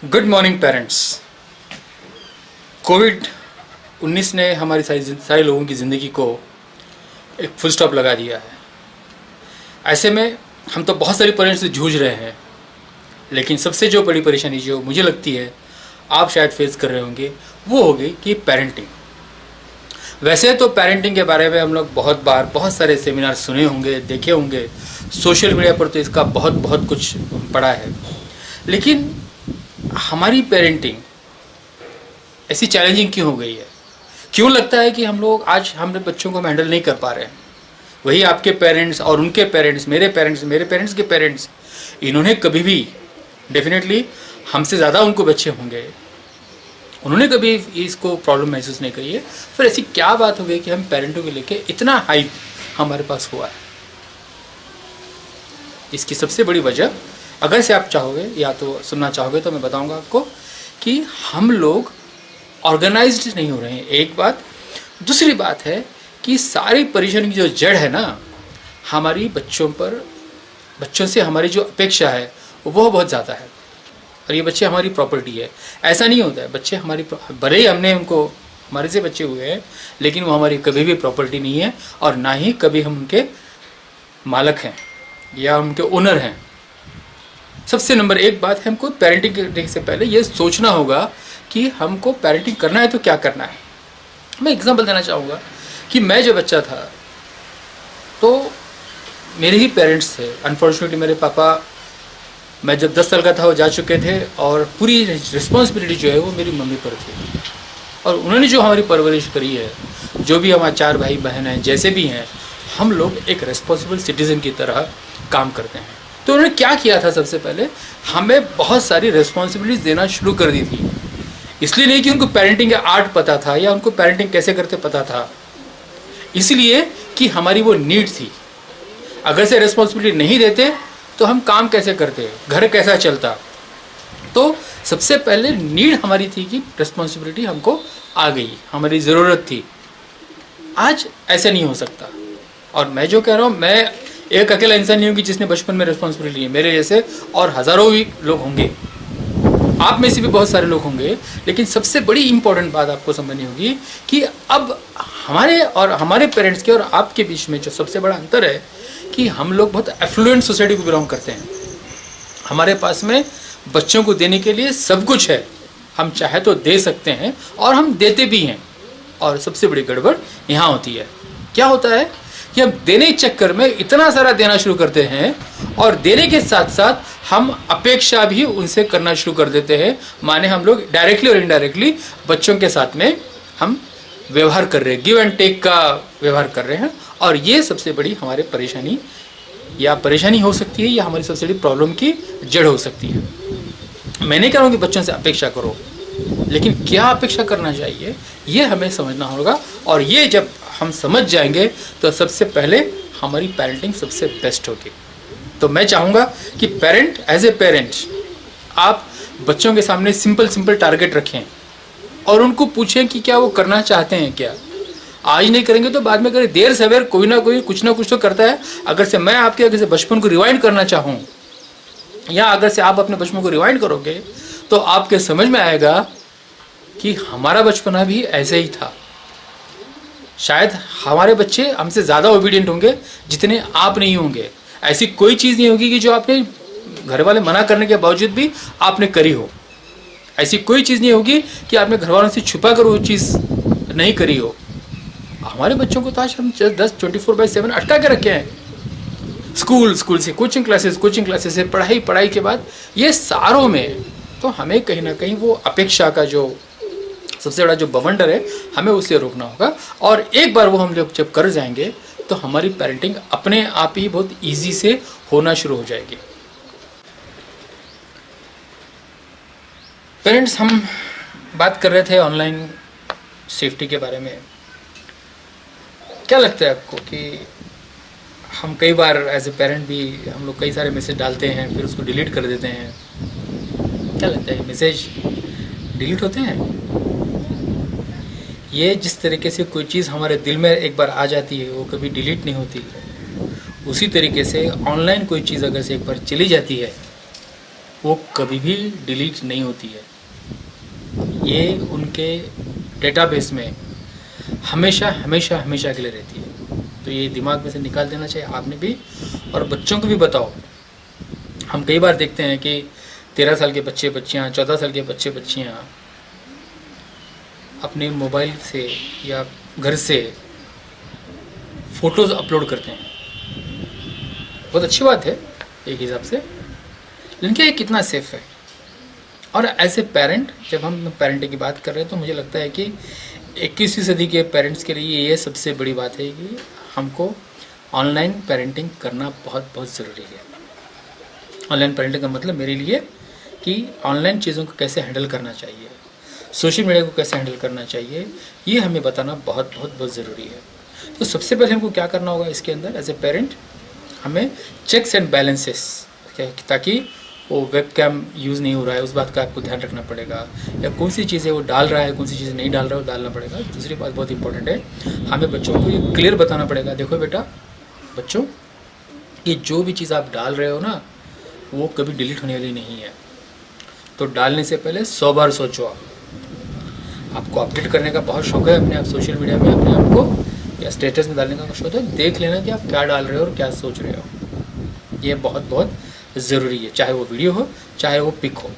Good morning parents. कोविड-19 ने हमारी सारे लोगों की ज़िंदगी को एक फुल स्टॉप लगा दिया है। ऐसे में हम तो बहुत सारी परेशानी से जूझ रहे हैं, लेकिन सबसे जो बड़ी परेशानी जो मुझे लगती है आप शायद फेस कर रहे होंगे वो होगी कि पेरेंटिंग। वैसे तो पेरेंटिंग के बारे में हम लोग बहुत सारे सेमिनार सुने होंगे, देखे होंगे, सोशल मीडिया पर तो इसका बहुत कुछ पढ़ा है, लेकिन हमारी पेरेंटिंग ऐसी चैलेंजिंग क्यों हो गई है? क्यों लगता है कि हम लोग आज हमारे बच्चों को हैंडल नहीं कर पा रहे हैं? वही आपके पेरेंट्स और उनके पेरेंट्स, मेरे पेरेंट्स के पेरेंट्स, इन्होंने कभी भी डेफिनेटली हमसे ज़्यादा उनको बच्चे होंगे, उन्होंने कभी इसको प्रॉब्लम महसूस नहीं करी है। फिर ऐसी क्या बात हो गई कि हम पेरेंटों को लेके इतना हाइप हमारे पास हुआ है? इसकी सबसे बड़ी वजह, अगर से आप चाहोगे या तो सुनना चाहोगे तो मैं बताऊंगा आपको कि हम लोग ऑर्गेनाइज्ड नहीं हो रहे हैं, एक बात। दूसरी बात है कि सारी परेशानी की जो जड़ है ना, हमारी बच्चों से हमारी जो अपेक्षा है वो बहुत ज़्यादा है, और ये बच्चे हमारी प्रॉपर्टी है। ऐसा नहीं होता है, बच्चे हमारी, भले ही हमने उनको हमारे से बच्चे हुए हैं, लेकिन वो हमारी कभी भी प्रॉपर्टी नहीं है, और ना ही कभी हम उनके मालक हैं या उनके ओनर हैं। सबसे नंबर एक बात है, हमको पेरेंटिंग करने से पहले ये सोचना होगा कि हमको पेरेंटिंग करना है तो क्या करना है। मैं एग्जांपल देना चाहूँगा कि मैं जब बच्चा था तो मेरे ही पेरेंट्स थे। अनफॉर्चुनेटली मेरे पापा, मैं जब 10 साल का था वो जा चुके थे, और पूरी रिस्पॉन्सिबिलिटी जो है वो मेरी मम्मी पर थी। और उन्होंने जो हमारी परवरिश करी है, जो भी हमारे 4 भाई बहन हैं, जैसे भी हैं, हम लोग एक रिस्पॉन्सिबल सिटीज़न की तरह काम करते हैं। तो उन्होंने क्या किया था, सबसे पहले हमें बहुत सारी रिस्पॉन्सिबिलिटीज देना शुरू कर दी थी। इसलिए नहीं कि उनको पेरेंटिंग का आर्ट पता था या उनको पेरेंटिंग कैसे करते पता था, इसलिए कि हमारी वो नीड थी। अगर से रिस्पॉन्सिबिलिटी नहीं देते तो हम काम कैसे करते, घर कैसा चलता। तो सबसे पहले नीड हमारी थी कि रिस्पॉन्सिबिलिटी हमको आ गई, हमारी ज़रूरत थी। आज ऐसे नहीं हो सकता। और मैं जो कह रहा हूँ, मैं एक अकेला इंसान नहीं हूँ कि जिसने बचपन में रिस्पॉन्सिबिलिटी है। मेरे जैसे और हज़ारों भी लोग होंगे, आप में से भी बहुत सारे लोग होंगे। लेकिन सबसे बड़ी इंपॉर्टेंट बात आपको समझनी होगी कि अब हमारे पेरेंट्स के और आपके बीच में जो सबसे बड़ा अंतर है कि हम लोग बहुत एफ्लुएंट सोसाइटी को बिलोंग करते हैं। हमारे पास में बच्चों को देने के लिए सब कुछ है, हम चाहे तो दे सकते हैं और हम देते भी हैं। और सबसे बड़ी गड़बड़ यहाँ होती है, क्या होता है कि हम देने के चक्कर में इतना सारा देना शुरू करते हैं, और देने के साथ साथ हम अपेक्षा भी उनसे करना शुरू कर देते हैं। माने हम लोग डायरेक्टली और इनडायरेक्टली बच्चों के साथ में हम व्यवहार कर रहे हैं, गिव एंड टेक का व्यवहार कर रहे हैं। और ये सबसे बड़ी हमारे परेशानी हो सकती है, या हमारी सबसे बड़ी प्रॉब्लम की जड़ हो सकती है। मैं नहीं कह रहा हूँ कि बच्चों से अपेक्षा करो, लेकिन क्या अपेक्षा करना चाहिए ये हमें समझना होगा। और ये जब हम समझ जाएंगे तो सबसे पहले हमारी पेरेंटिंग सबसे बेस्ट होगी। तो मैं चाहूँगा कि एज ए पेरेंट आप बच्चों के सामने सिंपल टारगेट रखें और उनको पूछें कि क्या वो करना चाहते हैं। क्या आज नहीं करेंगे तो बाद में करें, देर सवेर कोई ना कोई कुछ ना कुछ तो करता है। अगर से मैं आपके अगर से बचपन को रिवाइंड करना चाहूँ, या अगर से आप अपने बचपन को रिवाइंड करोगे, तो आपके समझ में आएगा कि हमारा बचपना भी ऐसे ही था। शायद हमारे बच्चे हमसे ज़्यादा ओबीडियंट होंगे जितने आप नहीं होंगे। ऐसी कोई चीज़ नहीं होगी कि जो आपने घर वाले मना करने के बावजूद भी आपने करी हो। ऐसी कोई चीज़ नहीं होगी कि आपने घर वालों से छुपा कर वो चीज़ नहीं करी हो। हमारे बच्चों को तो आज हम 24/7 अटका के रखे हैं। स्कूल से कोचिंग क्लासेस से पढ़ाई के बाद ये सारों में तो हमें कहीं ना कहीं वो अपेक्षा का जो सबसे बड़ा जो बवंडर है, हमें उसे रोकना होगा। और एक बार वो हम लोग जब कर जाएंगे तो हमारी पेरेंटिंग अपने आप ही बहुत इजी से होना शुरू हो जाएगी। पेरेंट्स, हम बात कर रहे थे ऑनलाइन सेफ्टी के बारे में। क्या लगता है आपको कि हम कई बार एज ए पेरेंट भी हम लोग कई सारे मैसेज डालते हैं, फिर उसको डिलीट कर देते हैं। क्या लगता है, मैसेज डिलीट होते हैं? ये जिस तरीके से कोई चीज़ हमारे दिल में एक बार आ जाती है वो कभी डिलीट नहीं होती, उसी तरीके से ऑनलाइन कोई चीज़ अगर से एक बार चली जाती है वो कभी भी डिलीट नहीं होती है। ये उनके डेटाबेस में हमेशा हमेशा हमेशा के लिए रहती है। तो ये दिमाग में से निकाल देना चाहिए आपने भी, और बच्चों को भी बताओ। हम कई बार देखते हैं कि 13 साल के बच्चे बच्चियाँ, 14 साल के बच्चे बच्चियाँ अपने मोबाइल से या घर से फ़ोटोज़ अपलोड करते हैं। बहुत अच्छी बात है एक हिसाब से, लेकिन क्या ये कितना सेफ़ है? और एज ए पेरेंट, जब हम पेरेंटिंग की बात कर रहे हैं, तो मुझे लगता है कि 21वीं सदी के पेरेंट्स के लिए ये सबसे बड़ी बात है कि हमको ऑनलाइन पेरेंटिंग करना बहुत बहुत ज़रूरी है। ऑनलाइन पेरेंटिंग का मतलब मेरे लिए कि ऑनलाइन चीज़ों को कैसे हैंडल करना चाहिए, सोशल मीडिया को कैसे हैंडल करना चाहिए, ये हमें बताना बहुत बहुत बहुत ज़रूरी है। तो सबसे पहले हमको क्या करना होगा इसके अंदर एज ए पेरेंट, हमें चेक्स एंड बैलेंसेस, ताकि वो वेब कैम यूज़ नहीं हो रहा है उस बात का आपको ध्यान रखना पड़ेगा, या कौन सी चीज़ें वो डाल रहा है, कौन सी चीज़ें नहीं डाल रहा है वो डालना पड़ेगा। दूसरी बात बहुत इंपॉर्टेंट है, हमें बच्चों को ये क्लियर बताना पड़ेगा, देखो बेटा बच्चों, ये जो भी चीज़ आप डाल रहे हो ना, वो कभी डिलीट होने वाली नहीं है। तो डालने से पहले 100 बार सोचो। आपको अपडेट करने का बहुत शौक है अपने आप सोशल मीडिया में, अपने आप को या स्टेटस में डालने का शौक है, देख लेना कि आप क्या डाल रहे हो और क्या सोच रहे हो। ये बहुत बहुत ज़रूरी है, चाहे वो वीडियो हो चाहे वो पिक हो।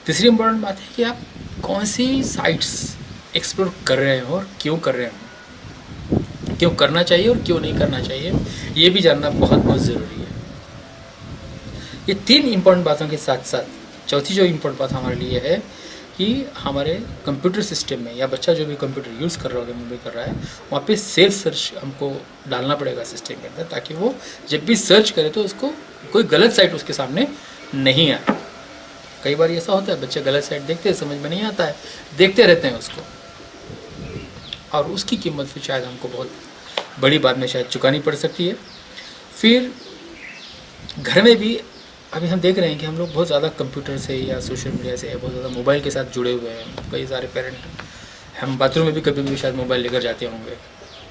तीसरी इम्पोर्टेंट बात है कि आप कौन सी साइट्स एक्सप्लोर कर रहे हो और क्यों कर रहे हो, क्यों करना चाहिए और क्यों नहीं करना चाहिए, ये भी जानना बहुत बहुत ज़रूरी है। ये 3 इम्पोर्टेंट बातों के साथ साथ चौथी जो इम्पोर्टेंट बात हमारे लिए है कि हमारे कंप्यूटर सिस्टम में, या बच्चा जो भी कंप्यूटर यूज़ कर रहा होगा, मोबाइल कर रहा है, वहाँ पे सेफ सर्च हमको डालना पड़ेगा सिस्टम के अंदर, ताकि वो जब भी सर्च करे तो उसको कोई गलत साइट उसके सामने नहीं आए। कई बार ऐसा होता है, बच्चे गलत साइट देखते हैं, समझ में नहीं आता है, देखते रहते हैं उसको, और उसकी कीमत फिर शायद हमको बहुत बड़ी बाद में शायद चुकानी पड़ सकती है। फिर घर में भी अभी हम देख रहे हैं कि हम लोग बहुत ज़्यादा कंप्यूटर से या सोशल मीडिया से, बहुत ज़्यादा मोबाइल के साथ जुड़े हुए हैं। कई सारे पेरेंट, हम बाथरूम में भी कभी कभी शायद मोबाइल लेकर जाते होंगे।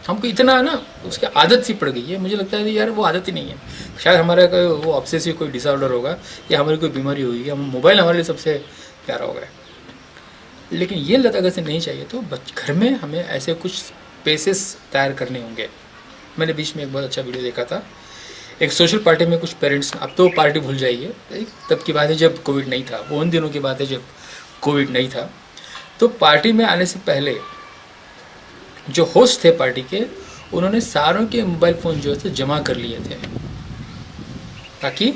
हमको इतना ना उसकी आदत सी पड़ गई है, मुझे लगता है कि यार वो आदत ही नहीं है, शायद हमारा कोई वो ऑब्सेसिव कोई डिसऑर्डर होगा या हमारी कोई बीमारी होगी, हम मोबाइल हमारे लिए सबसे प्यारा हो गया। लेकिन ये लत अगर से नहीं चाहिए तो घर में हमें ऐसे कुछ स्पेसेस तैयार करने होंगे। मैंने बीच में एक बहुत अच्छा वीडियो देखा था, एक सोशल पार्टी में कुछ पेरेंट्स, अब तो पार्टी भूल जाइए, तब की बात है जब कोविड नहीं था, वो उन दिनों की बात है जब कोविड नहीं था। तो पार्टी में आने से पहले जो होस्ट थे पार्टी के, उन्होंने सारों के मोबाइल फ़ोन जो है जमा कर लिए थे, ताकि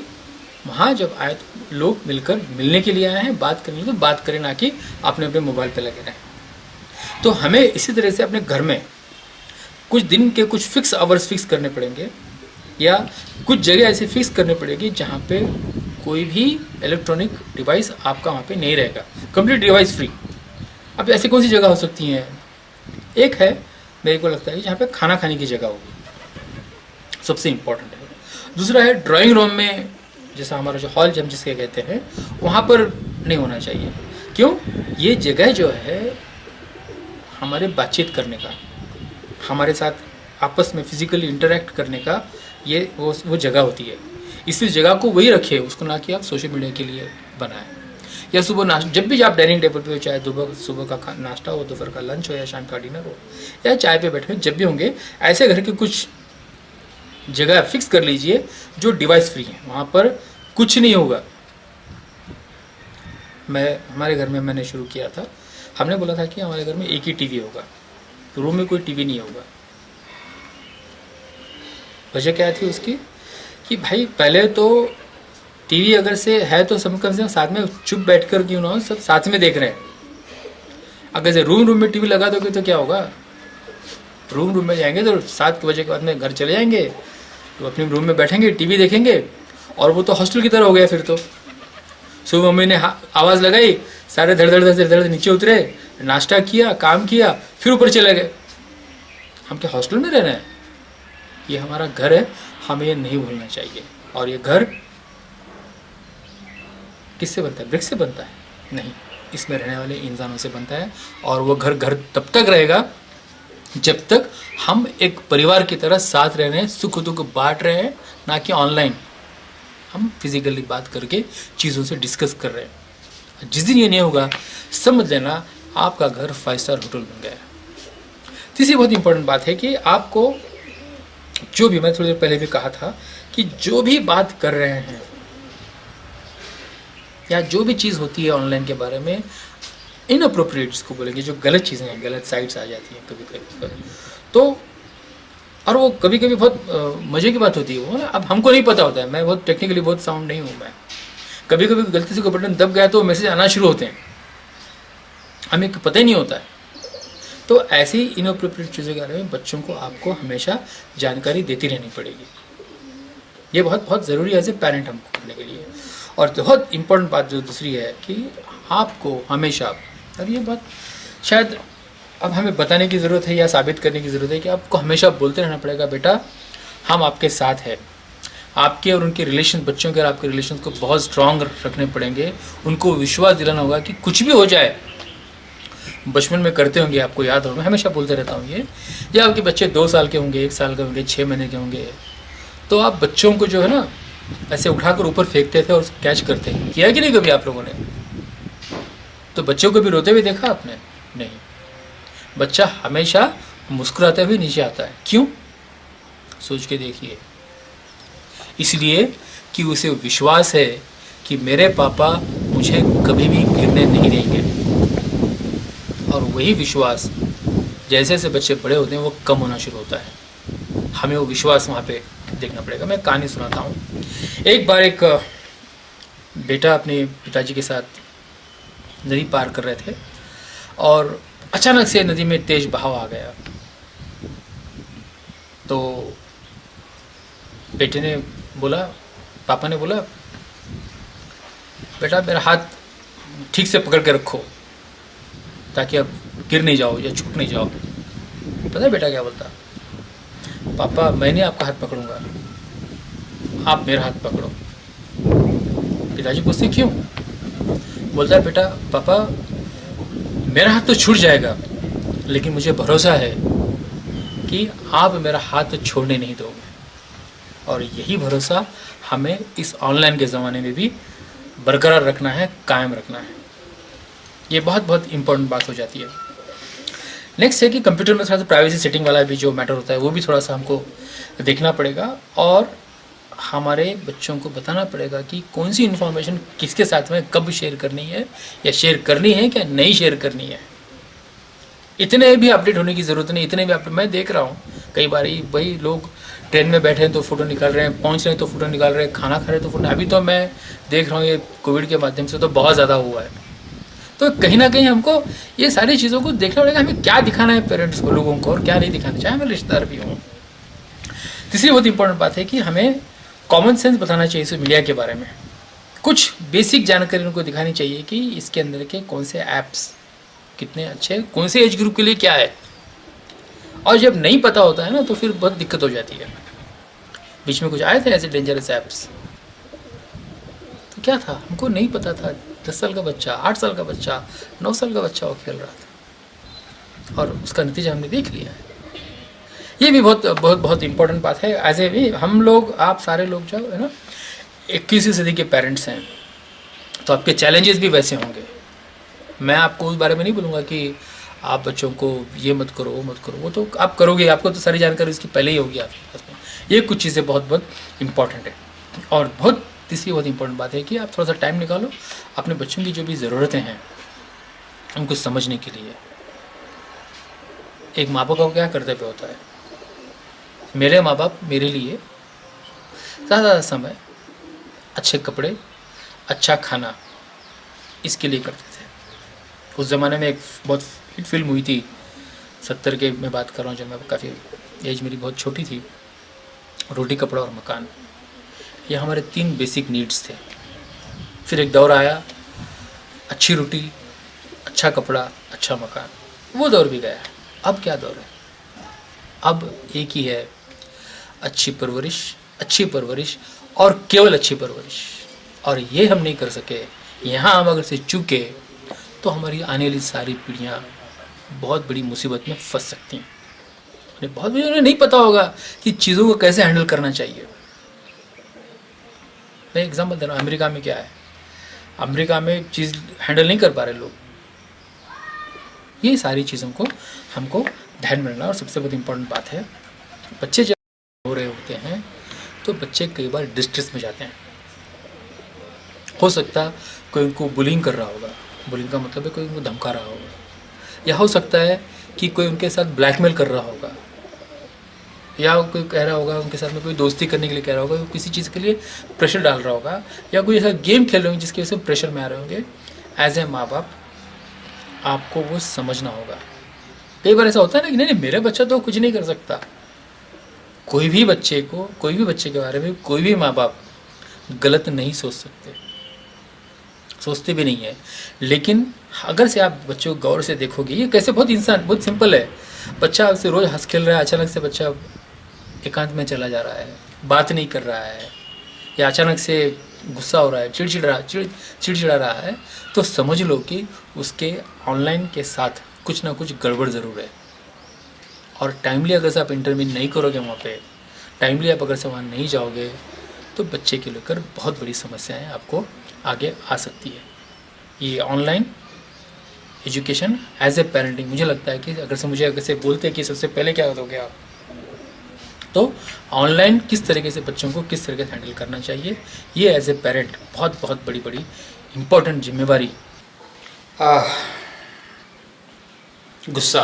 वहाँ जब आए तो लोग मिलकर मिलने के लिए आए हैं, बात करने तो बात करें, ना कि अपने अपने मोबाइल पे लगे रहें। तो हमें इसी तरह से अपने घर में कुछ दिन के कुछ फिक्स आवर्स फिक्स करने पड़ेंगे, या कुछ जगह ऐसे फिक्स करने पड़ेगी जहाँ पे कोई भी इलेक्ट्रॉनिक डिवाइस आपका वहाँ पे नहीं रहेगा, कंप्लीट डिवाइस फ्री। अब ऐसी कौन सी जगह हो सकती हैं? एक है, मेरे को लगता है जहाँ पे खाना खाने की जगह होगी, सबसे इम्पोर्टेंट है। दूसरा है ड्राइंग रूम में, जैसा हमारा जो हॉल जब जिसके कहते हैं, वहाँ पर नहीं होना चाहिए। क्यों? ये जगह जो है हमारे बातचीत करने का, हमारे साथ आपस में फिजिकली इंटरेक्ट करने का, ये वो जगह होती है। इस जगह को वही रखिए, उसको ना कि आप सोशल मीडिया के लिए बनाएं। या सुबह नाश्ता, जब भी आप डाइनिंग टेबल पे हो, चाहे सुबह का नाश्ता हो, दोपहर का लंच हो, या शाम का डिनर हो, या चाय पे बैठे, जब भी होंगे, ऐसे घर के कुछ जगह फिक्स कर लीजिए जो डिवाइस फ्री है, वहाँ पर कुछ नहीं होगा। हमारे घर में मैंने शुरू किया था, हमने बोला था कि हमारे घर में एक ही टीवी होगा, तो रूम में कोई टीवी नहीं होगा। वजह क्या थी उसकी कि भाई पहले तो टीवी अगर से है तो सब कम से कम साथ में चुप बैठकर क्यों ना सब साथ में देख रहे हैं। अगर से रूम में टीवी लगा दोगे तो क्या होगा? रूम में जाएंगे तो 7 बजे के बाद में घर चले जाएंगे, तो अपने रूम में बैठेंगे, टीवी देखेंगे, और वो तो हॉस्टल की तरह हो गया। फिर तो सुबह मम्मी ने आवाज़ लगाई, सारे धड़ धड़ नीचे उतरे, नाश्ता किया, काम किया, फिर ऊपर चले गए। हम क्या हॉस्टल में रह रहे हैं? ये हमारा घर है, हमें ये नहीं भूलना चाहिए। और ये घर किससे बनता है? ब्रिक से बनता है? नहीं, इसमें रहने वाले इंसानों से बनता है। और वो घर तब तक रहेगा जब तक हम एक परिवार की तरह साथ रह रहे हैं, सुख दुख बांट रहे हैं, ना कि ऑनलाइन। हम फिजिकली बात करके चीज़ों से डिस्कस कर रहे हैं। जिस दिन ये नहीं होगा, समझ लेना आपका घर 5 स्टार होटल बन गया है। तीसरी बहुत इंपॉर्टेंट बात है कि आपको जो भी, मैं थोड़ी देर पहले भी कहा था कि जो भी बात कर रहे हैं या जो भी चीज़ होती है ऑनलाइन के बारे में, इनअप्रोप्रिएट जिसको बोलेंगे, जो गलत चीज़ें हैं, गलत साइट्स आ जाती हैं कभी कभी, तो और वो कभी कभी बहुत मज़े की बात होती है वो ना। अब हमको नहीं पता होता है, मैं बहुत टेक्निकली बहुत साउंड नहीं हूँ मैं, कभी कभी गलती से कोई बटन दब गया तो मैसेज आना शुरू होते हैं, हमें पता ही नहीं होता है। तो ऐसी इनअप्रोप्रिएट चीज़ों के बारे में बच्चों को आपको हमेशा जानकारी देती रहनी पड़ेगी। ये बहुत बहुत ज़रूरी है एज ए पेरेंट हमको करने के लिए। और बहुत इम्पोर्टेंट बात जो दूसरी है कि आपको हमेशा, अब ये बात शायद अब हमें बताने की ज़रूरत है या साबित करने की ज़रूरत है कि आपको हमेशा बोलते रहना पड़ेगा, बेटा हम आपके साथ हैं। आपके और उनके रिलेशन, बच्चों के और आपके रिलेशन को बहुत स्ट्रांग रखने पड़ेंगे। उनको विश्वास दिलाना होगा कि कुछ भी हो जाए, बचपन में करते होंगे, आपको याद होगा, मैं हमेशा बोलते रहता हूँ ये, जब आपके बच्चे 2 साल के होंगे, 1 साल के होंगे, 6 महीने के होंगे, तो आप बच्चों को जो है ना ऐसे उठाकर ऊपर फेंकते थे और उसको कैच करते, किया कि नहीं कभी आप लोगों ने? तो बच्चों को भी रोते हुए देखा आपने? नहीं, बच्चा हमेशा मुस्कुराते हुए नीचे आता है। क्यों? सोच के देखिए। इसलिए कि उसे विश्वास है कि मेरे पापा मुझे कभी भी गिरने नहीं देंगे। और वही विश्वास जैसे जैसे बच्चे बड़े होते हैं वो कम होना शुरू होता है। हमें वो विश्वास वहाँ पे देखना पड़ेगा। मैं कहानी सुनाता हूँ। एक बार एक बेटा अपने पिताजी के साथ नदी पार कर रहे थे और अचानक से नदी में तेज बहाव आ गया। तो बेटे ने बोला, पापा ने बोला, बेटा मेरा हाथ ठीक से पकड़ के रखो ताकि आप गिर नहीं जाओ या छूट नहीं जाओ। पता है बेटा क्या बोलता? पापा मैं नहीं आपका हाथ पकड़ूंगा, आप मेरा हाथ पकड़ो। पिताजी पूछते क्यों? बोलता है बेटा पापा मेरा हाथ तो छूट जाएगा लेकिन मुझे भरोसा है कि आप मेरा हाथ छोड़ने नहीं दोगे। और यही भरोसा हमें इस ऑनलाइन के ज़माने में भी बरकरार रखना है, कायम रखना है। ये बहुत बहुत इंपॉर्टेंट बात हो जाती है। नेक्स्ट है कि कंप्यूटर में थोड़ा सा प्राइवेसी सेटिंग वाला भी जो मैटर होता है वो भी थोड़ा सा हमको देखना पड़ेगा और हमारे बच्चों को बताना पड़ेगा कि कौन सी इन्फॉर्मेशन किसके साथ में कब शेयर करनी है या शेयर करनी है क्या नहीं शेयर करनी है। इतने भी अपडेट होने की ज़रूरत नहीं। इतने भी अपडेट मैं देख रहा हूँ कई बार वही लोग ट्रेन में बैठे हैं तो फ़ोटो निकाल रहे हैं, पहुँच रहे हैं तो फ़ोटो निकाल रहे हैं, खाना खा रहे हैं तो फ़ोटो। अभी तो मैं देख रहा हूँ ये कोविड के माध्यम से तो बहुत ज़्यादा हुआ है। तो कहीं ना कहीं हमको ये सारी चीज़ों को देखना पड़ेगा, हमें क्या दिखाना है पेरेंट्स को, लोगों को, और क्या नहीं दिखाना, चाहे मैं रिश्तेदार भी हूँ। तीसरी बहुत इंपॉर्टेंट बात है कि हमें कॉमन सेंस बताना चाहिए सोशल मीडिया के बारे में। कुछ बेसिक जानकारी उनको दिखानी चाहिए कि इसके अंदर के कौन से ऐप्स कितने अच्छे, कौन से एज ग्रुप के लिए क्या है। और जब नहीं पता होता है ना तो फिर बहुत दिक्कत हो जाती है। बीच में कुछ आए थे ऐसे डेंजरस ऐप्स, तो क्या था हमको नहीं पता था। 10 साल का बच्चा, 8 साल का बच्चा, 9 साल का बच्चा वो खेल रहा था और उसका नतीजा हमने देख लिया है। ये भी बहुत बहुत बहुत इंपॉर्टेंट बात है। ऐसे भी हम लोग, आप सारे लोग जो है ना 21वीं सदी के पेरेंट्स हैं तो आपके चैलेंजेस भी वैसे होंगे। मैं आपको उस बारे में नहीं बोलूँगा कि आप बच्चों को ये मत करो वो मत करो, वो तो आप करोगे, आपको तो सारी जानकारी उसकी पहले ही होगी आपके पास में। ये कुछ चीज़ें बहुत बहुत इंपॉर्टेंट है। और बहुत तीसरी बहुत इंपॉर्टेंट बात है कि आप थोड़ा सा टाइम निकालो अपने बच्चों की जो भी ज़रूरतें हैं उनको समझने के लिए। एक माँ बाप का क्या कर्तव्य होता है? मेरे माँ बाप मेरे लिए ज़्यादा समय, अच्छे कपड़े, अच्छा खाना इसके लिए करते थे। उस ज़माने में एक बहुत हिट फिल्म हुई थी 70 के मैं बात कर रहा हूँ, जब मैं काफ़ी एज मेरी बहुत छोटी थी। रोटी, कपड़ा और मकान, ये हमारे 3 बेसिक नीड्स थे। फिर एक दौर आया, अच्छी रोटी, अच्छा कपड़ा, अच्छा मकान, वो दौर भी गया। अब क्या दौर है? अब एक ही है, अच्छी परवरिश और केवल अच्छी परवरिश। और ये हम नहीं कर सके, यहाँ हम अगर से चूके तो हमारी आने वाली सारी पीढ़ियाँ बहुत बड़ी मुसीबत में फंस सकती हैं। उन्हें नहीं पता होगा कि चीज़ों को कैसे हैंडल करना चाहिए। मैं एग्जाम्पल दे रहा हूँ, अमेरिका में क्या है, अमेरिका में चीज़ हैंडल नहीं कर पा रहे लोग। ये सारी चीज़ों को हमको ध्यान में रखना। और सबसे बहुत इम्पोर्टेंट बात है, बच्चे जब हो रहे होते हैं तो बच्चे कई बार डिस्ट्रेस में जाते हैं। हो सकता है कोई उनको बुलिंग कर रहा होगा, बुलिंग का मतलब है कोई उनको धमका रहा होगा, या हो सकता है कि कोई उनके साथ ब्लैकमेल कर रहा होगा, या कोई कह रहा होगा उनके साथ में कोई दोस्ती करने के लिए कह रहा होगा, किसी चीज़ के लिए प्रेशर डाल रहा होगा, या कोई ऐसा गेम खेल रहे होंगे जिसकी वजह से प्रेशर में आ रहे होंगे। एज ए माँ बाप आपको वो समझना होगा। कई बार ऐसा होता है ना कि नहीं मेरा बच्चा तो कुछ नहीं कर सकता। कोई भी बच्चे के बारे में कोई भी माँ बाप गलत नहीं सोच सकते, सोचते भी नहीं है। लेकिन अगर से आप बच्चों को गौर से देखोगे, ये कैसे बहुत सिंपल है। बच्चा आपसे रोज हंस खेल रहा है, अचानक से बच्चा एकांत में चला जा रहा है, बात नहीं कर रहा है, या अचानक से गुस्सा हो रहा है, चिड़चिड़ा रहा है, तो समझ लो कि उसके ऑनलाइन के साथ कुछ ना कुछ गड़बड़ ज़रूर है। और टाइमली अगर से आप इंटरव्यू नहीं करोगे वहाँ पे, टाइमली आप अगर से वहाँ नहीं जाओगे, तो बच्चे के लेकर बहुत बड़ी समस्याएं आपको आगे आ सकती है। ये online education as a parenting, मुझे लगता है कि अगर से बोलते हैं कि सबसे पहले क्या करोगे आप, तो ऑनलाइन किस तरीके से बच्चों को किस तरीके से हैंडल करना चाहिए, ये एज ए पेरेंट बहुत बहुत बड़ी इम्पोर्टेंट जिम्मेवारी। गुस्सा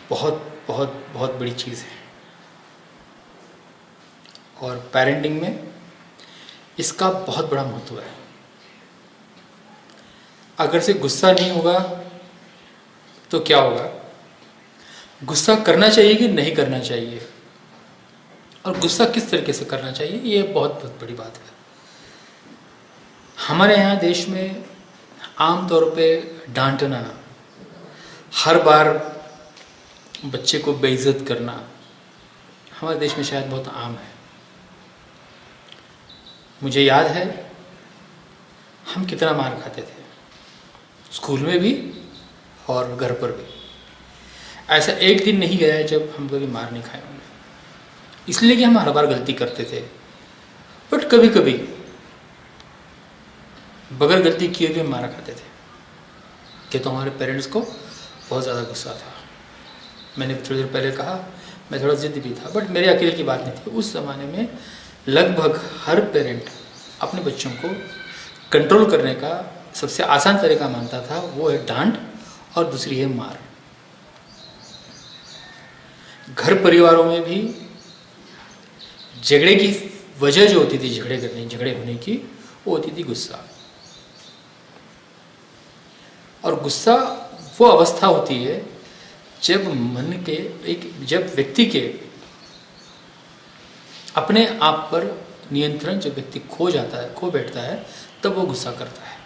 बहुत बड़ी चीज़ है, और पेरेंटिंग में इसका बहुत बड़ा महत्व है। अगर से गुस्सा नहीं होगा तो क्या होगा, गुस्सा करना चाहिए कि नहीं करना चाहिए, और गुस्सा किस तरीके से करना चाहिए, ये बहुत बड़ी बात है। हमारे यहाँ देश में आमतौर पे डांटना, हर बार बच्चे को बेइज्जत करना हमारे देश में शायद बहुत आम है। मुझे याद है हम कितना मार खाते थे, स्कूल में भी और घर पर भी। ऐसा एक दिन नहीं गया है जब हम कभी मार नहीं खाए होंगे, इसलिए कि हम हर बार गलती करते थे। बट कभी कभी बगैर गलती किए भी मारा खाते थे, कि तो हमारे पेरेंट्स को बहुत ज़्यादा गुस्सा था। मैंने थोड़ी देर पहले कहा मैं थोड़ा ज़िद्दी भी था, बट मेरे अकेले की बात नहीं थी। उस ज़माने में लगभग हर पेरेंट अपने बच्चों को कंट्रोल करने का सबसे आसान तरीका मानता था, वो है डांट, और दूसरी है मार। घर परिवारों में भी झगड़े की वजह जो होती थी, झगड़े होने की, वो होती थी गुस्सा। और गुस्सा वो अवस्था होती है जब जब व्यक्ति के अपने आप पर नियंत्रण जब व्यक्ति खो बैठता है, तब वो गुस्सा करता है।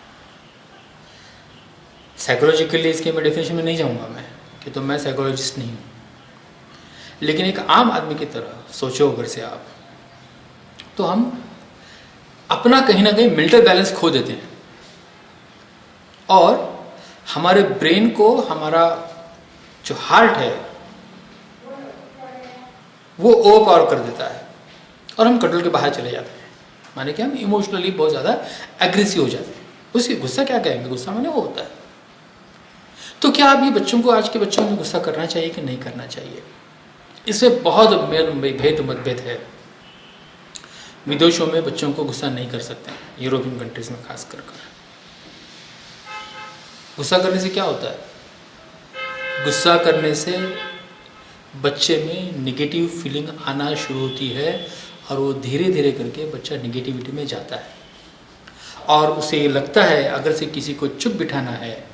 साइकोलॉजिकली इसके मैं डेफिनेशन में नहीं जाऊंगा मैं, कि तो मैं साइकोलॉजिस्ट नहीं हूं, लेकिन एक आम आदमी की तरह सोचो अगर से आप, तो हम अपना कहीं ना कहीं मेंटल बैलेंस खो देते हैं, और हमारे ब्रेन को हमारा जो हार्ट है वो ओवरपावर कर देता है, और हम कंट्रोल के बाहर चले जाते हैं। माने कि हम इमोशनली बहुत ज़्यादा एग्रेसिव हो जाते हैं। उसकी गुस्सा क्या कहेंगे, गुस्सा माने वो होता है। तो क्या आप ये बच्चों को, आज के बच्चों में गुस्सा करना चाहिए कि नहीं करना चाहिए, इसमें बहुत मतभेद है। विदेशों में बच्चों को गुस्सा नहीं कर सकते, यूरोपियन कंट्रीज में खास कर। गुस्सा करने से क्या होता है, गुस्सा करने से बच्चे में निगेटिव फीलिंग आना शुरू होती है, और वो धीरे धीरे करके बच्चा निगेटिविटी में जाता है, और उसे ये लगता है अगर से किसी को चुप बिठाना है,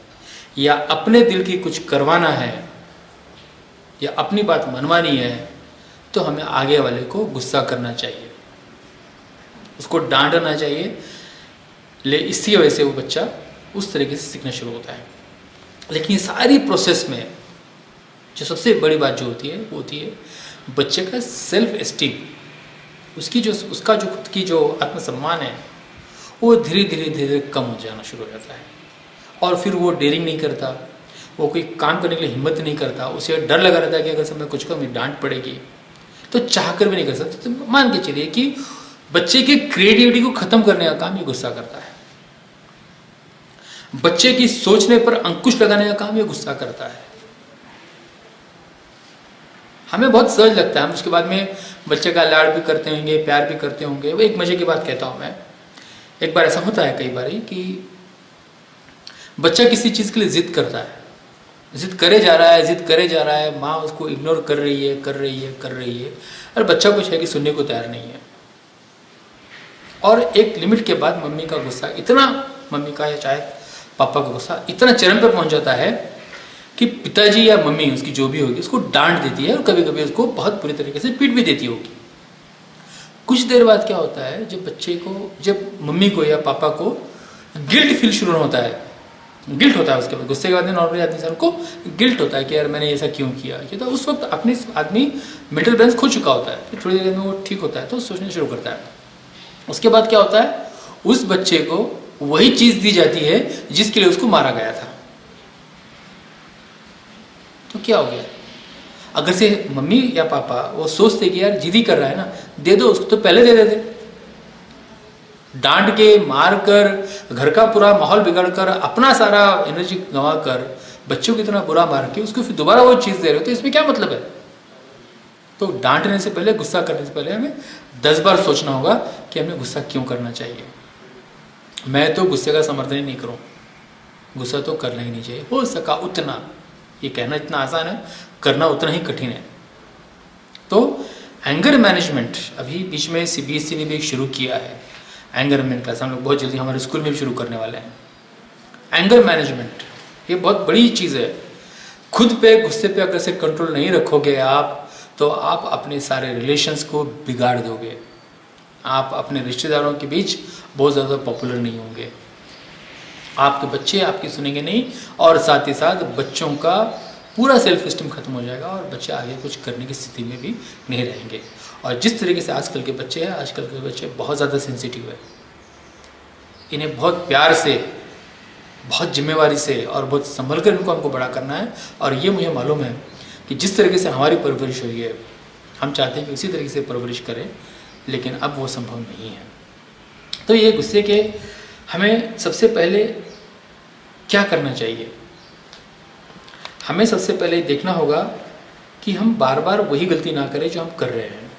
या अपने दिल की कुछ करवाना है, या अपनी बात मनवानी है, तो हमें आगे वाले को गुस्सा करना चाहिए, उसको डांटना चाहिए। इसी वजह से वो बच्चा उस तरीके से सीखना शुरू होता है। लेकिन सारी प्रोसेस में जो सबसे बड़ी बात जो होती है, वो होती है बच्चे का सेल्फ एस्टीम, उसका जो खुद की जो आत्मसम्मान है, वो धीरे धीरे कम हो जाना शुरू हो जाता है, और फिर वो डेयरिंग नहीं करता, वो कोई काम करने के लिए हिम्मत नहीं करता। उसे डर लगा रहता है कि अगर सब मैं कुछ करूँ डांट पड़ेगी, तो चाह कर भी नहीं कर सकते। तो मान के चलिए कि बच्चे की क्रिएटिविटी को खत्म करने का काम ये गुस्सा करता है, बच्चे की सोचने पर अंकुश लगाने का काम ये गुस्सा करता है। हमें बहुत सहज लगता है, हम उसके बाद में बच्चे का लाड़ भी करते होंगे, प्यार भी करते होंगे। वो एक मजे की बात कहता हूं मैं, एक बार ऐसा होता है कई बार कि बच्चा किसी चीज के लिए जिद करता है, जिद करे जा रहा है, माँ उसको इग्नोर कर रही है, और बच्चा कुछ है कि सुनने को तैयार नहीं है। और एक लिमिट के बाद मम्मी का गुस्सा इतना, मम्मी का या शायद पापा का गुस्सा इतना चरम पर पहुंच जाता है कि पिताजी या मम्मी उसकी जो भी होगी उसको डांट देती है, और कभी कभी उसको बहुत बुरी तरीके से पीट भी देती होगी। कुछ देर बाद क्या होता है, जब बच्चे को, जब मम्मी को या पापा को गिल्ट फील शुरू होता है, गिल्ट होता है उसके बाद, गुस्से के बाद नॉर्मली आदमी को गिल्ट होता है कि यार मैंने ऐसा क्यों किया। ये तो उस वक्त अपनी आदमी मेंटल बैलेंस खो चुका होता है कि थोड़ी देर में वो ठीक होता है तो सोचना शुरू करता है। उसके बाद क्या होता है, उस बच्चे को वही चीज दी जाती है जिसके लिए उसको मारा गया था। तो क्या हो गया, अगर से मम्मी या पापा वो सोचते कि यार जिद ही कर रहा है ना, दे दो उसको, तो पहले दे देते। डांट के, मार कर, घर का पूरा माहौल बिगाड़ कर, अपना सारा एनर्जी गंवा कर, बच्चों की इतना बुरा मार के उसको फिर दोबारा वो चीज दे रहे हो, तो इसमें क्या मतलब है। तो डांटने से पहले, गुस्सा करने से पहले हमें 10 बार सोचना होगा कि हमें गुस्सा क्यों करना चाहिए। मैं तो गुस्से का समर्थन ही नहीं करूं, गुस्सा तो करना ही नहीं चाहिए, हो सका उतना। ये कहना इतना आसान है, करना उतना ही कठिन है। तो एंगर मैनेजमेंट अभी बीच में CBSE ने भी शुरू किया है, एंगर मैनेजमेंट क्लास हम लोग बहुत जल्दी हमारे स्कूल में भी शुरू करने वाले हैं। एंगर मैनेजमेंट ये बहुत बड़ी चीज़ है। खुद पे, गुस्से पे अगर से कंट्रोल नहीं रखोगे आप, तो आप अपने सारे रिलेशंस को बिगाड़ दोगे, आप अपने रिश्तेदारों के बीच बहुत ज़्यादा पॉपुलर नहीं होंगे, आपके बच्चे आपकी सुनेंगे नहीं, और साथ ही साथ बच्चों का पूरा सेल्फ स्टीम खत्म हो जाएगा और बच्चे आगे कुछ करने की स्थिति में भी नहीं रहेंगे। और जिस तरीके से आजकल के बच्चे हैं, आजकल के बच्चे बहुत ज़्यादा सेंसिटिव है, इन्हें बहुत प्यार से, बहुत जिम्मेवारी से और बहुत संभल कर इनको हमको बड़ा करना है। और ये मुझे मालूम है कि जिस तरीके से हमारी परवरिश हुई है, हम चाहते हैं कि उसी तरीके से परवरिश करें, लेकिन अब वो संभव नहीं है। तो ये गुस्से के हमें सबसे पहले क्या करना चाहिए, हमें सबसे पहले देखना होगा कि हम बार बार वही गलती ना करें जो हम कर रहे हैं।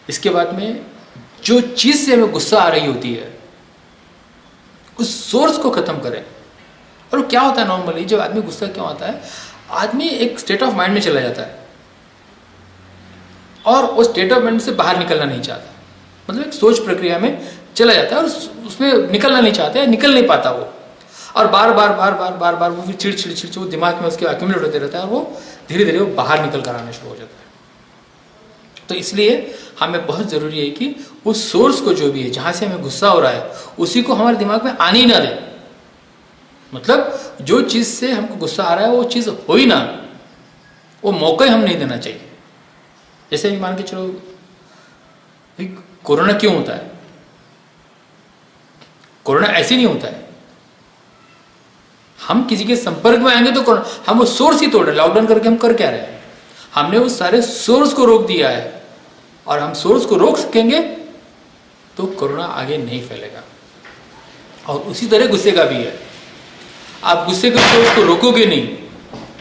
इसके बाद में जो चीज़ से हमें गुस्सा आ रही होती है उस सोर्स को खत्म करें। और क्या होता है नॉर्मली, जब आदमी गुस्सा क्यों आता है, आदमी एक स्टेट ऑफ माइंड में चला जाता है और उस स्टेट ऑफ माइंड से बाहर निकलना नहीं चाहता, मतलब एक सोच प्रक्रिया में चला जाता है और उसमें निकलना नहीं चाहता है, निकल नहीं पाता वो, और बार बार बार बार बार बार वो फिर चिड़ वो दिमाग में उसके एक्यूमुलेट होते रहता है और वो धीरे धीरे वो बाहर निकल कर आना शुरू हो जाता है। तो इसलिए हमें बहुत ज़रूरी है कि उस सोर्स को, जो भी है जहाँ से हमें गुस्सा हो रहा है, उसी को हमारे दिमाग में आने ही ना दें। मतलब जो चीज़ से हमको गुस्सा आ रहा है वो चीज़ हो ही ना, वो मौका ही हम नहीं देना चाहिए। जैसे मान के चलो, कोरोना क्यों होता है, कोरोना ऐसे नहीं होता है, हम किसी के संपर्क में आएंगे तो कोरोना, हम वो सोर्स ही तोड़ रहे हैं। लॉकडाउन करके हम कर क्या रहे हैं, हमने उस सारे सोर्स को रोक दिया है, और हम सोर्स को रोक सकेंगे तो कोरोना आगे नहीं फैलेगा। और उसी तरह गुस्से का भी है, आप गुस्से के सोर्स को रोकोगे नहीं,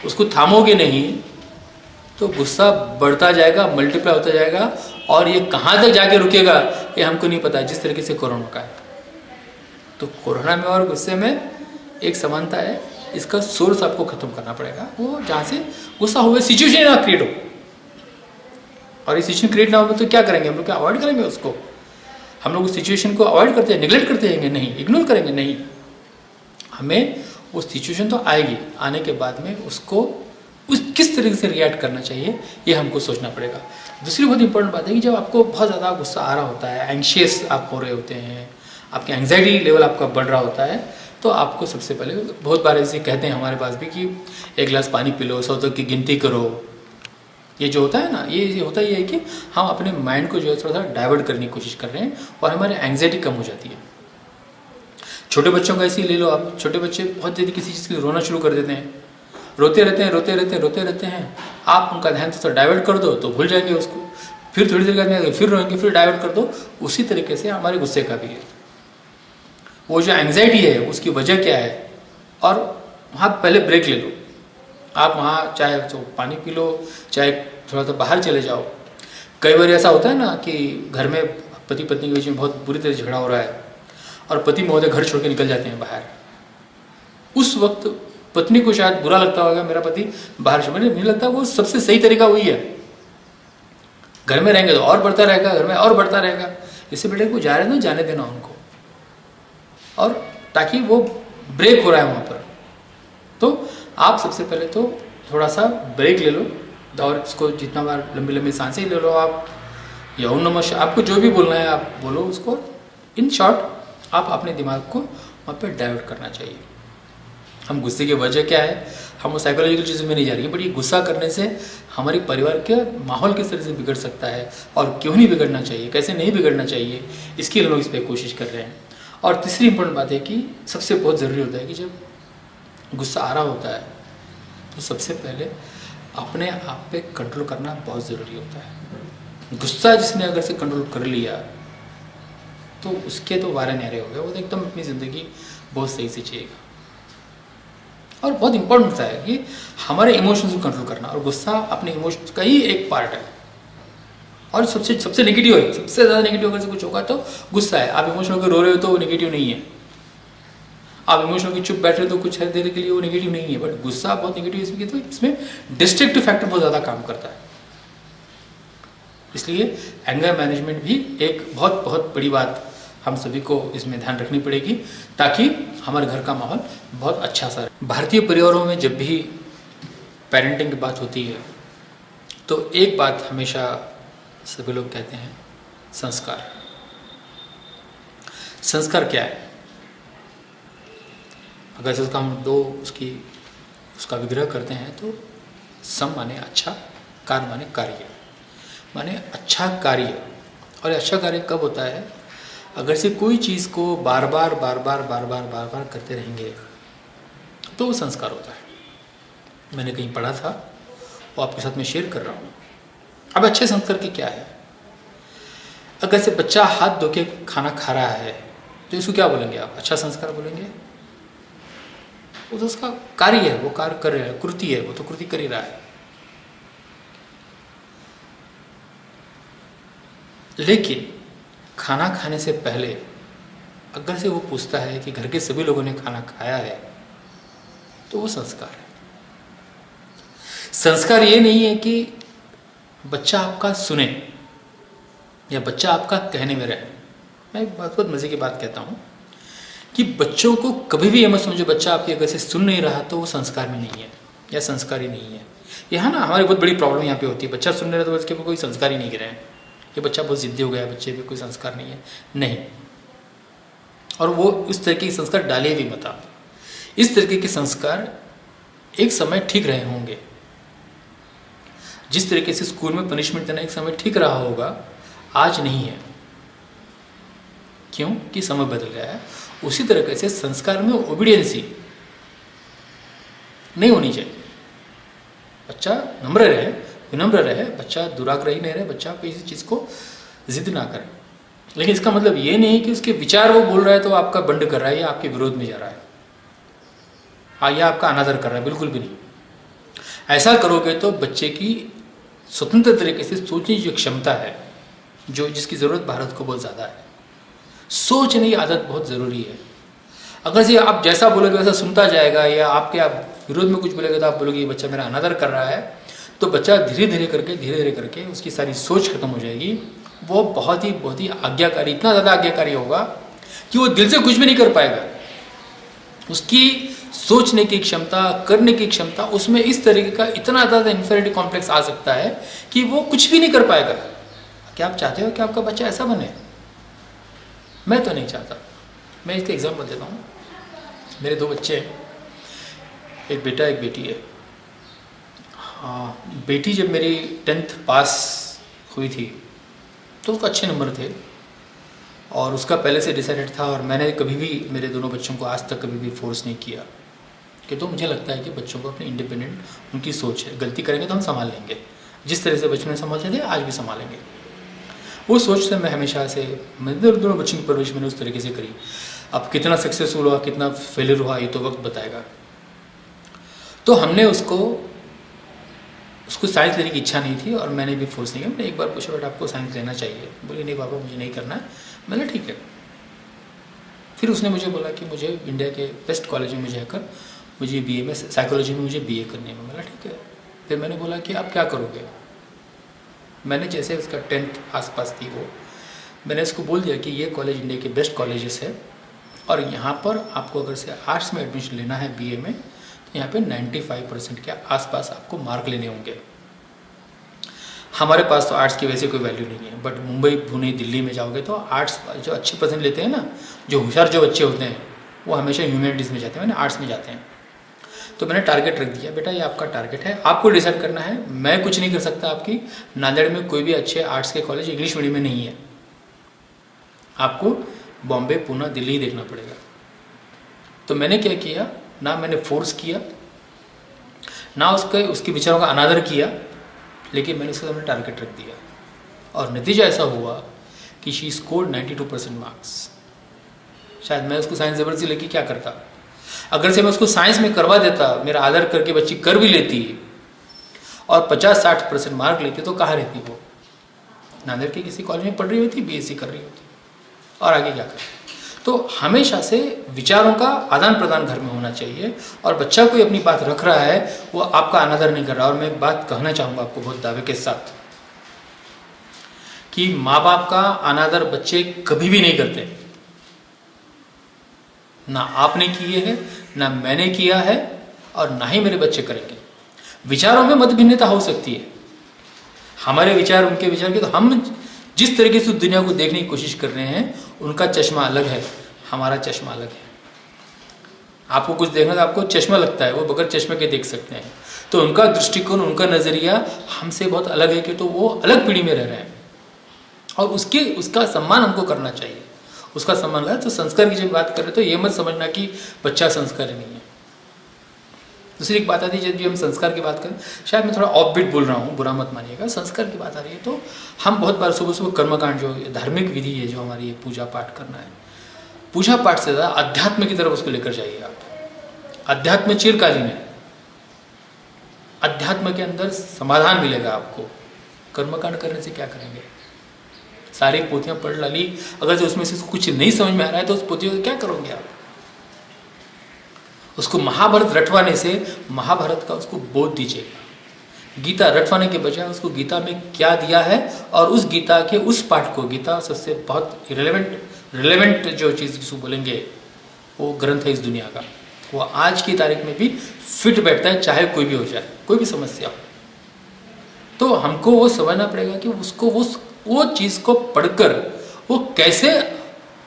उसको थामोगे नहीं, तो गुस्सा बढ़ता जाएगा, मल्टीप्लाई होता जाएगा, और ये कहाँ तक जाके रुकेगा ये हमको नहीं पता, जिस तरीके से कोरोना का है। तो कोरोना में और गुस्से में एक समानता है, इसका सोर्स आपको खत्म करना पड़ेगा, वो जहाँ से गुस्सा हुए सिचुएशन ना क्रिएट हो। और ये सिचुएशन क्रिएट ना हो तो क्या करेंगे हम लोग, क्या अवॉइड करेंगे उसको, हम लोग उस सिचुएशन को अवॉइड करते हैं, निगलेक्ट करते हैं, नहीं, इग्नोर करेंगे नहीं, हमें वो सिचुएशन तो आएगी, आने के बाद में उसको उस किस तरीके से रिएक्ट करना चाहिए ये हमको सोचना पड़ेगा। दूसरी बहुत इंपॉर्टेंट बात है कि जब आपको बहुत ज़्यादा गुस्सा आ रहा होता है, एंशियस आप हो रहे होते हैं, आपके एंग्जाइटी लेवल आपका बढ़ रहा होता है, तो आपको सबसे पहले, बहुत बार ऐसे कहते हैं हमारे पास भी कि 1 गिलास पानी पी लो, 100 तक की गिनती करो। ये जो होता है ना, ये होता ही है कि हम अपने माइंड को जो है थोड़ा सा डाइवर्ट करने की कोशिश कर रहे हैं और हमारी एंग्जाइटी कम हो जाती है। छोटे बच्चों का ऐसे ही ले लो आप, छोटे बच्चे बहुत जल्दी किसी चीज़ के लिए रोना शुरू कर देते हैं, रोते रहते हैं, आप उनका ध्यान थोड़ा डाइवर्ट कर दो तो भूल जाएंगे उसको, फिर थोड़ी देर बाद फिर रोएंगे, फिर डाइवर्ट कर दो। उसी तरीके से हमारे गुस्से का भी है। वो जो एंग्जाइटी है उसकी वजह क्या है, और वहाँ पहले ब्रेक ले लो। आप वहाँ चाहे तो पानी पी लो, चाहे थोड़ा सा बाहर चले जाओ। कई बार ऐसा होता है ना कि घर में पति पत्नी के बीच में बहुत बुरी तरह झगड़ा हो रहा है और पति महोदय घर छोड़ के निकल जाते हैं बाहर। उस वक्त पत्नी को शायद बुरा लगता होगा, मेरा पति बाहर छोड़, मुझे लगता है वो सबसे सही तरीका वही है। घर में रहेंगे तो और बढ़ता रहेगा, घर में और बढ़ता रहेगा। इससे बेटे को जा रहे ना जाने देना उनको, और ताकि वो ब्रेक हो रहा है वहाँ पर। तो आप सबसे पहले तो थोड़ा सा ब्रेक ले लो, और इसको जितना बार लंबी लंबी सांसें ले लो आप, या ओम नमः शिवाय, आपको जो भी बोलना है आप बोलो उसको। इन शॉर्ट आप अपने दिमाग को वहाँ पे डाइवर्ट करना चाहिए। हम गुस्से की वजह क्या है, हम वो साइकोलॉजिकल चीज़ों में नहीं जा रही है, बट ये गुस्सा करने से हमारी परिवार के माहौल किस तरह से बिगड़ सकता है और क्यों नहीं बिगड़ना चाहिए, कैसे नहीं बिगड़ना चाहिए, इसकी हम लोग इस पर कोशिश कर रहे हैं। और तीसरी इंपॉर्टेंट बात है कि सबसे बहुत ज़रूरी होता है कि जब गुस्सा आ रहा होता है तो सबसे पहले अपने आप पे कंट्रोल करना बहुत ज़रूरी होता है। गुस्सा जिसने अगर से कंट्रोल कर लिया तो उसके तो वारे न्यारे हो गए, वो तो एकदम अपनी ज़िंदगी बहुत सही से जिएगा। और बहुत इंपॉर्टेंट होता है कि हमारे इमोशंस को कंट्रोल करना, और गुस्सा अपने इमोशंस का ही एक पार्ट है। और सबसे नेगेटिव है, सबसे ज़्यादा नेगेटिव अगर से कुछ होगा तो गुस्सा है। आप इमोशनल होकर रो रहे हो तो वो नेगेटिव नहीं है, आप इमोशनल की चुप बैठ रहे हो तो कुछ देर के लिए वो नेगेटिव नहीं है। बट गुस्सा बहुत नेगेटिव इसमें, तो इसमें डिस्ट्रक्टिव फैक्टर बहुत ज़्यादा काम करता है। इसलिए एंगर मैनेजमेंट भी एक बहुत बहुत बड़ी बात हम सभी को इसमें ध्यान रखनी पड़ेगी, ताकि हमारे घर का माहौल बहुत अच्छा सा रहे। भारतीय परिवारों में जब भी पेरेंटिंग की बात होती है तो एक बात हमेशा सभी लोग कहते हैं, संस्कार। संस्कार क्या है? अगर इसका हम उसका विग्रह करते हैं तो सम माने अच्छा, कार माने कार्य, माने अच्छा कार्य। और अच्छा कार्य कब होता है? अगर से कोई चीज़ को बार बार करते रहेंगे तो वो संस्कार होता है। मैंने कहीं पढ़ा था, वो आपके साथ में शेयर कर रहा हूँ। अब अच्छे संस्कार की क्या है? अगर से बच्चा हाथ धो के खाना खा रहा है तो इसको क्या बोलेंगे आप? अच्छा संस्कार बोलेंगे? वो तो उसका कार्य है, वो कार्य कर रहा है, कृति है, वो तो कृति कर ही रहा है। लेकिन खाना खाने से पहले अगर से वो पूछता है कि घर के सभी लोगों ने खाना खाया है तो वो संस्कार है। संस्कार ये नहीं है कि बच्चा आपका सुने या बच्चा आपका कहने में रहे। मैं एक बहुत मज़े की बात कहता हूँ कि बच्चों को कभी भी ये मत समझो बच्चा आपकी अगर से सुन नहीं रहा तो वो संस्कार में नहीं है या संस्कारी नहीं है। यहाँ ना हमारी बहुत बड़ी प्रॉब्लम यहाँ पे होती है, बच्चा सुन नहीं रहा तो उसके ऊपर कोई संस्कार ही नहीं गिरे हैं, ये बच्चा बहुत जिद्दी हो गया, बच्चे पे कोई संस्कार नहीं है। नहीं, और वो इस तरीके के संस्कार डाले भी मत आप। इस तरीके के संस्कार एक समय ठीक रहे होंगे। जिस तरीके से स्कूल में पनिशमेंट देना एक समय ठीक रहा होगा, आज नहीं है। क्यों? कि समय बदल गया है। उसी तरीके से संस्कार में ओबीडियंसी नहीं होनी चाहिए। बच्चा नम्र रहे, विनम्र रहे, बच्चा दुराग्रही नहीं रहे, बच्चा किसी चीज़ को जिद ना करे। लेकिन इसका मतलब ये नहीं कि उसके विचार वो बोल रहा है तो आपका बंड कर रहा है या आपके विरोध में जा रहा है, हाँ, या आपका अनादर कर रहा है, बिल्कुल भी नहीं। ऐसा करोगे तो बच्चे की स्वतंत्र तरीके से सोचने की जो क्षमता है, जो जिसकी ज़रूरत भारत को बहुत ज़्यादा है, सोचने की आदत बहुत ज़रूरी है। अगर से आप जैसा बोलोगे वैसा सुनता जाएगा, या आपके आप विरोध में कुछ बोलेगा तो आप बोलोगे ये बच्चा मेरा अनादर कर रहा है, तो बच्चा धीरे धीरे करके उसकी सारी सोच खत्म हो जाएगी। वो बहुत ही आज्ञाकारी, इतना ज़्यादा आज्ञाकारी होगा कि वो दिल से कुछ भी नहीं कर पाएगा। उसकी सोचने की क्षमता, करने की क्षमता, उसमें इस तरीके का इतना ज़्यादा इन्फीरियरिटी कॉम्प्लेक्स आ सकता है कि वो कुछ भी नहीं कर पाएगा। क्या आप चाहते हो कि आपका बच्चा ऐसा बने? मैं तो नहीं चाहता। मैं इसका एग्जाम्पल देता हूँ। मेरे 2 बच्चे हैं, एक बेटा एक बेटी है। हाँ, बेटी जब मेरी 10th पास हुई थी तो उसको अच्छे नंबर थे और उसका पहले से डिसाइडेड था, और मैंने कभी भी मेरे दोनों बच्चों को आज तक कभी भी फोर्स नहीं किया। कि तो मुझे लगता है कि बच्चों को अपने इंडिपेंडेंट उनकी सोच है, गलती करेंगे तो हम संभाल लेंगे, जिस तरह से बचपन में संभालते थे आज भी संभालेंगे। वो सोच से मैं हमेशा से दोनों बच्चों की परवरिश मैंने उस तरीके से करी। अब कितना सक्सेसफुल हुआ कितना फेलियर हुआ ये तो वक्त बताएगा। तो हमने उसको साइंस लेने की इच्छा नहीं थी और मैंने भी फोर्स नहीं किया। मैंने एक बार पूछा बेटा आपको साइंस लेना चाहिए, बोली नहीं पापा मुझे नहीं करना है। मैंने ठीक है। फिर उसने मुझे बोला कि मुझे इंडिया के बेस्ट कॉलेज में मुझे आकर मुझे बीए में साइकोलॉजी में मुझे बीए करने में। बोला ठीक है। फिर मैंने बोला कि आप क्या करोगे। मैंने जैसे उसका 10th आसपास थी वो, मैंने उसको बोल दिया कि ये कॉलेज इंडिया के बेस्ट कॉलेजेस है और यहाँ पर आपको अगर से आर्ट्स में एडमिशन लेना है बीए में तो यहाँ पे 95% के आसपास आपको मार्क लेने होंगे। हमारे पास तो आर्ट्स की वैसे कोई वैल्यू नहीं है, बट मुंबई पुणे दिल्ली में जाओगे तो आर्ट्स जो अच्छे परसेंट लेते हैं ना, जो होशियार जो बच्चे होते हैं वो हमेशा ह्यूमैनिटीज़ में जाते हैं, मैंने आर्ट्स में जाते हैं। तो मैंने टारगेट रख दिया बेटा ये आपका टारगेट है, आपको डिसाइड करना है, मैं कुछ नहीं कर सकता। आपकी नांदेड़ में कोई भी अच्छे आर्ट्स के कॉलेज इंग्लिश मीडियम में नहीं है, आपको बॉम्बे पुणे दिल्ली देखना पड़ेगा। तो मैंने क्या किया, ना मैंने फोर्स किया ना उसके विचारों का अनादर किया, लेकिन मैंने उसके सामने टारगेट रख दिया और नतीजा ऐसा हुआ कि शी स्कोर्ड 92% मार्क्स। शायद मैं उसको साइंस ज़बरदस्ती लेके क्या करता, अगर से मैं उसको साइंस में करवा देता, मेरा आदर करके बच्ची कर भी लेती और 50-60% मार्क लेती तो कहाँ रहती वो, नांदेड़ के किसी कॉलेज में पढ़ रही होती, बीएससी कर रही होती और आगे क्या करती। तो हमेशा से विचारों का आदान प्रदान घर में होना चाहिए और बच्चा कोई अपनी बात रख रहा है वो आपका अनादर नहीं कर रहा। और मैं एक बात कहना चाहूँगा आपको बहुत दावे के साथ कि माँ बाप का अनादर बच्चे कभी भी नहीं करते, ना आपने किए हैं ना मैंने किया है और ना ही मेरे बच्चे करेंगे। विचारों में मतभिन्नता हो सकती है, हमारे विचार उनके विचार के, तो हम जिस तरीके से दुनिया को देखने की कोशिश कर रहे हैं उनका चश्मा अलग है, हमारा चश्मा अलग है। आपको कुछ देखना तो आपको चश्मा लगता है, वो बगैर चश्मे के देख सकते हैं। तो उनका दृष्टिकोण उनका नज़रिया हमसे बहुत अलग है कि तो वो अलग पीढ़ी में रह रहे हैं और उसका सम्मान हमको करना चाहिए, उसका सम्मान है। तो संस्कार की जब बात करें तो ये मत समझना कि बच्चा संस्कारी नहीं है। दूसरी एक बात आती है जब भी हम संस्कार की बात करें, शायद मैं थोड़ा ऑफ बीट बोल रहा हूँ, बुरा मत मानिएगा। संस्कार की बात आ रही है तो हम बहुत बार सुबह सुबह कर्मकांड जो धार्मिक विधि है जो हमारी पूजा पाठ करना है, पूजा पाठ से ज़्यादा अध्यात्म की तरफ उसको लेकर जाइए आप। अध्यात्म चिरकालीन है, अध्यात्म के अंदर समाधान मिलेगा आपको। कर्मकांड करने से क्या करेंगे, सारी पोथियाँ पढ़ डाली, अगर जो उसमें से कुछ नहीं समझ में आ रहा है तो उस पोथियों को क्या करोगे आप। उसको महाभारत रटवाने से महाभारत का उसको बोध दीजिएगा। गीता रटवाने के बजाय उसको गीता में क्या दिया है और उस गीता के उस पाठ को, गीता सबसे बहुत रिलेवेंट जो चीज़ जिसको बोलेंगे वो ग्रंथ है इस दुनिया का, वो आज की तारीख में भी फिट बैठता है, चाहे कोई भी हो जाए, कोई भी समस्या हो। तो हमको वो समझना पड़ेगा कि उसको वो चीज़ को पढ़कर वो कैसे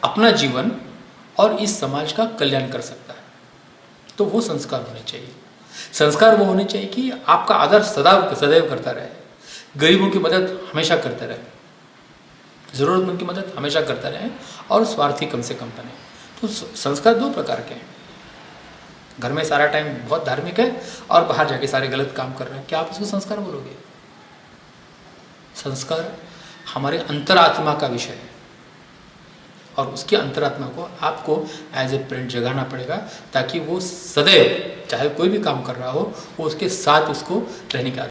अपना जीवन और इस समाज का कल्याण कर सकता है। तो वो संस्कार होने चाहिए। संस्कार वो होने चाहिए कि आपका आदर सदैव करता रहे, गरीबों की मदद हमेशा करते रहे, ज़रूरतमंद की मदद हमेशा करता रहे और स्वार्थी कम से कम बने। तो संस्कार दो प्रकार के हैं। घर में सारा टाइम बहुत धार्मिक है और बाहर जाके सारे गलत काम कर रहे हैं, क्या आप इसको संस्कार बोलोगे। संस्कार हमारे अंतरात्मा का विषय है और उसके अंतरात्मा को आपको एज ए पेरेंट जगाना पड़ेगा ताकि वो सदैव चाहे कोई भी काम कर रहा हो वो उसके साथ उसको रहने का